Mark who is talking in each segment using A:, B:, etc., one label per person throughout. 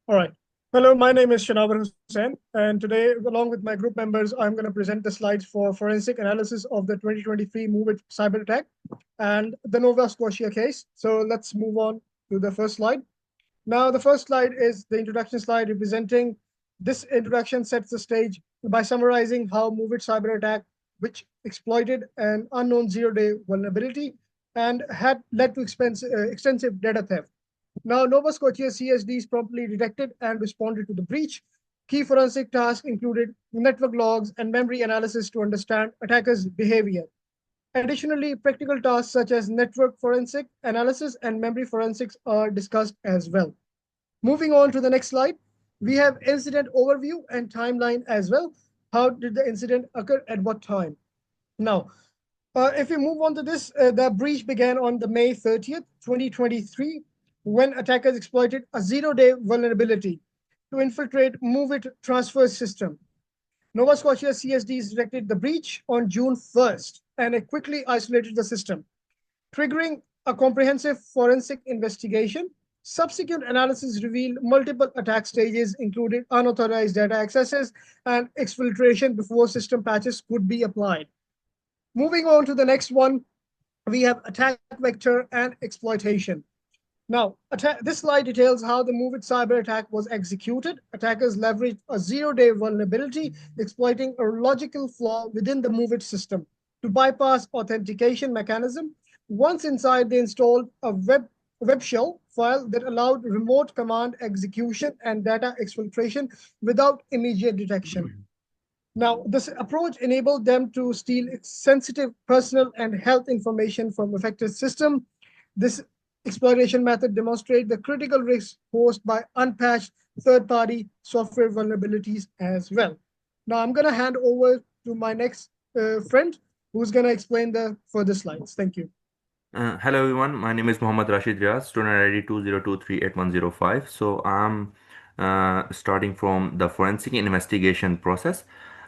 A: All right. Hello, my name is Shanavar Hussain, and today, along with my group members, I'm going to present the slides for forensic analysis of the 2023 MOVEit cyber attack and the Nova Scotia case. So let's move on to the first slide. Now, the first slide is the introduction slide representing this introduction sets the stage by summarizing how MOVEit cyber attack, which exploited an unknown zero-day vulnerability and had led to extensive data theft. Now, Nova Scotia CSDs promptly detected and responded to the breach. Key forensic tasks included network logs and memory analysis to understand attackers' behavior. Additionally, practical tasks such as network forensic analysis and memory forensics are discussed as well. Moving on to the next slide, we have incident overview and timeline as well. How did the incident occur at what time? Now, if we move on to this, the breach began on the May 30th, 2023, when attackers exploited a zero-day vulnerability to infiltrate MOVEit transfer system. Nova Scotia CSDs detected the breach on June 1st, and it quickly isolated the system, triggering a comprehensive forensic investigation. Subsequent analysis revealed multiple attack stages, including unauthorized data accesses and exfiltration before system patches could be applied. Moving on to the next one, we have attack vector and exploitation. Now, this slide details how the MOVEit cyber attack was executed. Attackers leveraged a zero-day vulnerability, exploiting a logical flaw within the MOVEit system to bypass authentication mechanism. Once inside, they installed a web shell file that allowed remote command execution and data exfiltration without immediate detection. Now, this approach enabled them to steal sensitive personal and health information from affected system. This exploitation method demonstrates the critical risks posed by unpatched third-party software vulnerabilities as well. Now, I'm going to hand over to my next friend, who's going to explain the further slides. Thank you.
B: Hello everyone, my name is Mohammad Rashid Riaz, student ID 20238105. So I'm starting from the forensic investigation process.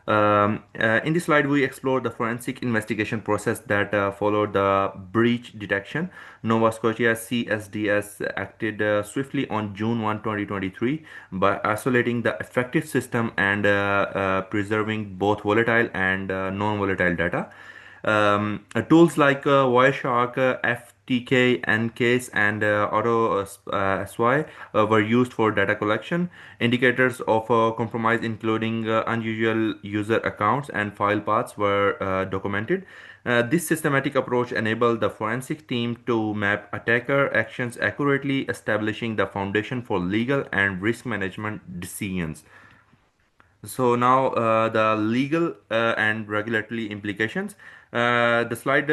B: In this slide, we explore the forensic investigation process that followed the breach detection. Nova Scotia CSDS acted swiftly on June 1, 2023 by isolating the affected system and preserving both volatile and non-volatile data. Tools like Wireshark, FTK, Ncase, and AutoSY were used for data collection. Indicators of compromise, including unusual user accounts and file paths, were documented. This systematic approach enabled the forensic team to map attacker actions accurately, establishing the foundation for legal and risk management decisions. So now the legal and regulatory implications. The slide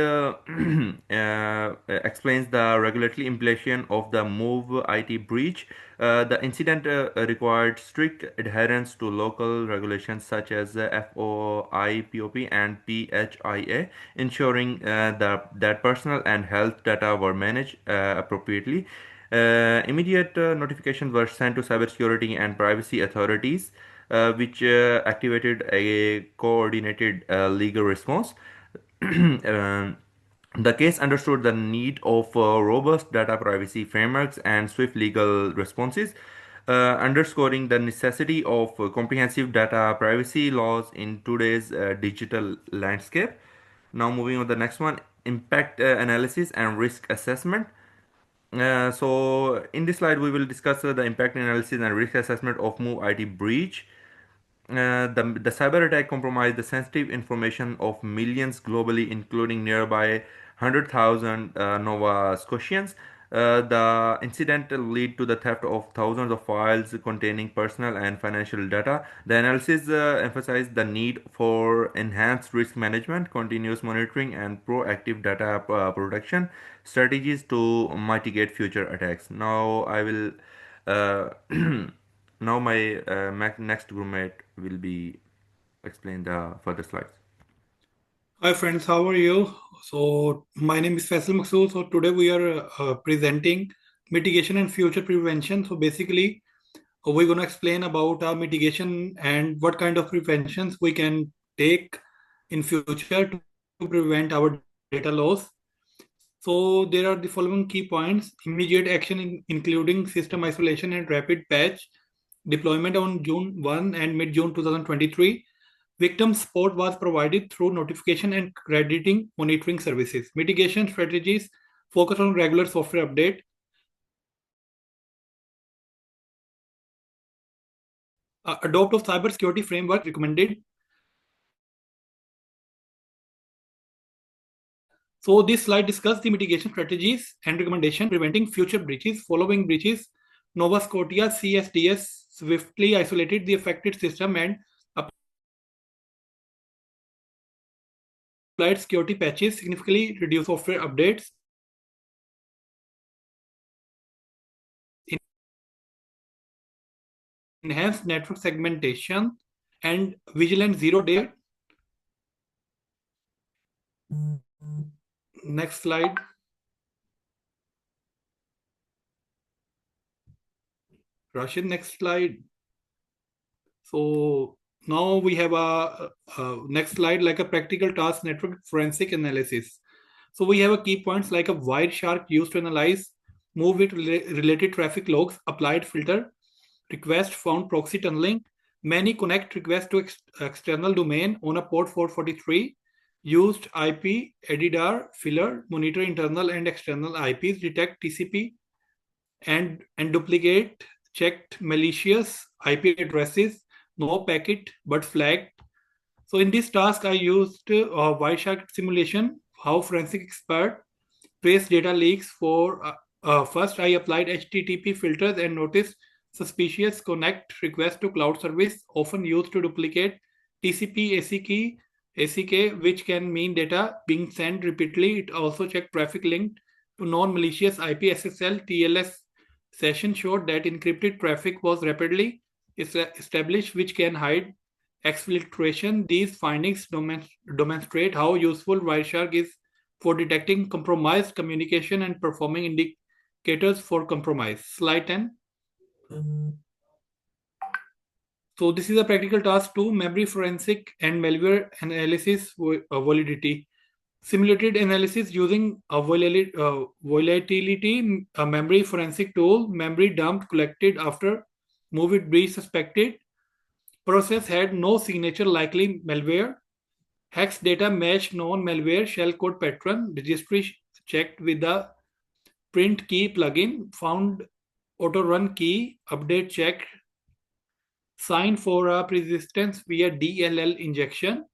B: explains the regulatory implication of the MOVEit breach. The incident required strict adherence to local regulations such as FOIPOP and PHIA, ensuring that personal and health data were managed appropriately. Immediate notifications were sent to cybersecurity and privacy authorities, which activated a coordinated legal response. The case understood the need of robust data privacy frameworks and swift legal responses, underscoring the necessity of comprehensive data privacy laws in today's digital landscape. Now, moving on to the next one, impact analysis and risk assessment. So, in this slide, we will discuss the impact analysis and risk assessment of MOVEit breach. The cyber attack compromised the sensitive information of millions globally, including nearby 100,000 Nova Scotians. The incident led to the theft of thousands of files containing personal and financial data. The analysis emphasized the need for enhanced risk management, continuous monitoring, and proactive data protection strategies to mitigate future attacks. Now, I will. Uh, Now my next roommate will be explain the further slides.
C: Hi friends, how are you? So my name is Faisal Maksood. So today we are presenting mitigation and future prevention. So basically, we're going to explain about our mitigation and what kind of preventions we can take in future to prevent our data loss. So there are the following key points: immediate action including system isolation and rapid patch, deployment on June 1 and mid-June 2023. Victim support was provided through notification and crediting monitoring services. Mitigation strategies focus on regular software update. Adopt of cybersecurity framework recommended. So this slide discusses the mitigation strategies and recommendation preventing future breaches. Following breaches, Nova Scotia CSDS swiftly isolated the affected system and applied security patches, significantly reduced software updates, enhanced network segmentation, and vigilant zero-day. Next slide. Rashid, next slide. So now we have a next slide, like a practical task network forensic analysis. So we have a key points like a Wireshark used to analyze move with related traffic logs, applied filter, request found proxy tunneling, many connect request to external domain on a port 443, used IP, EDR, filler, monitor internal and external IPs, detect TCP and duplicate, checked malicious IP addresses, no packet but flagged. So in this task, I used Wireshark simulation, how forensic expert trace data leaks for first I applied HTTP filters and noticed suspicious connect request to cloud service often used to duplicate TCP ACK, which can mean data being sent repeatedly. It also checked traffic linked to non-malicious IP SSL TLS session showed that encrypted traffic was rapidly established, which can hide exfiltration. These findings demonstrate how useful Wireshark is for detecting compromised communication and performing indicators for compromise. Slide 10. So this is a practical task 2, memory forensic and malware analysis validity. Simulated analysis using a volatility memory forensic tool, memory dumped collected after moved breach suspected. Process had no signature likely malware. Hex data matched known malware shell code pattern. Registry checked with the print key plugin. Found auto run key. Update checked. Sign for a persistence via DLL injection.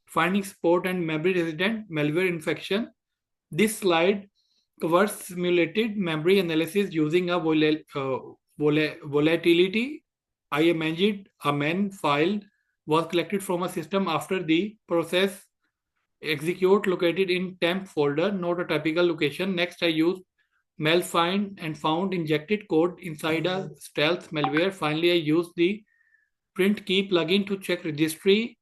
C: Finding support and memory resident malware infection. This slide covers simulated memory analysis using a volatility. I imagined a man file was collected from a system after the process execute located in temp folder, not a typical location. Next, I used malfind and found injected code inside a stealth malware. Finally, I used the print key plugin to check registry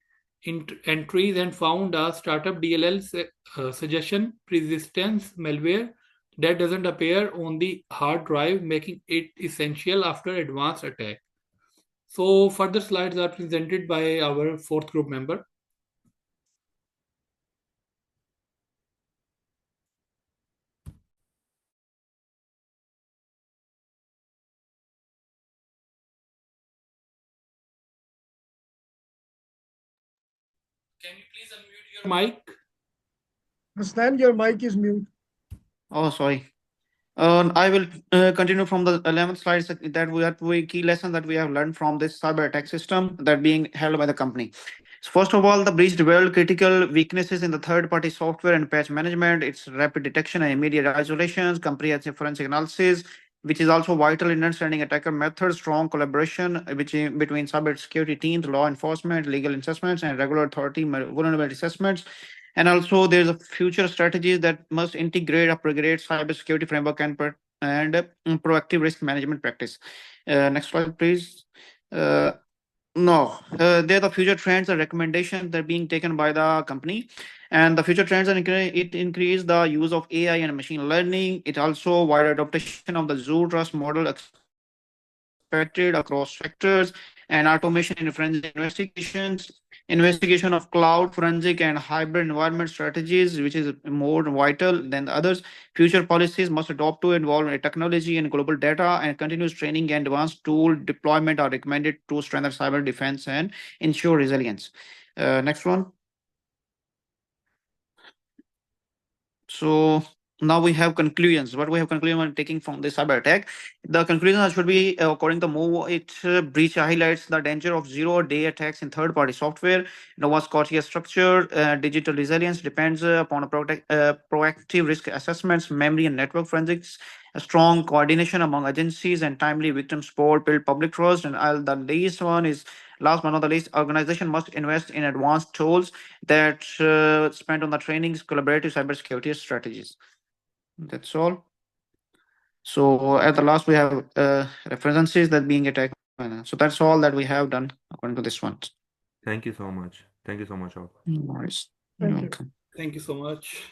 C: entries and found a startup DLL suggestion persistence malware that doesn't appear on the hard drive, making it essential after advanced attack. So further slides are presented by our fourth group member. Can you please unmute your mic?
A: Hasnan, your mic is mute.
D: Oh, sorry. I will continue from the 11th slides that we have key lessons that we have learned from this cyber attack system that being held by the company. So first of all, the breach revealed critical weaknesses in the third-party software and patch management, its rapid detection and immediate isolations, comprehensive forensic analysis, which is also vital in understanding attacker methods, strong collaboration between cybersecurity teams, law enforcement, legal assessments, and regular authority vulnerability assessments. And also, there's a future strategies that must integrate upgrade cybersecurity framework and proactive risk management practice. Next slide, please. No, they're the future trends and recommendations that are being taken by the company. And the future trends are it increase the use of AI and machine learning. It also wider adoption of the zero trust model expected across sectors and automation in forensic investigations. investigation of cloud, forensic, and hybrid environment strategies, which is more vital than the others. Future policies must adopt to involve technology and global data, and continuous training and advanced tool deployment are recommended to strengthen cyber defense and ensure resilience. Next one. So now we have conclusions. What we have conclusion when taking from the cyber attack. The conclusion should be according to MOVE, breach highlights the danger of zero-day attacks in third-party software. Nova Scotia structure, digital resilience depends upon a proactive risk assessments, memory and network forensics, a strong coordination among agencies, and timely victim support build public trust. And the least one is last but not the least, organization must invest in advanced tools that spent on the trainings, collaborative cybersecurity strategies. That's all. So at the last, we have references that being attacked. So that's all that we have done according to this one.
B: Thank you so much. Thank you so much all.
D: No worries.
A: Thank
D: You're
A: you.
D: welcome.
C: Thank you so much.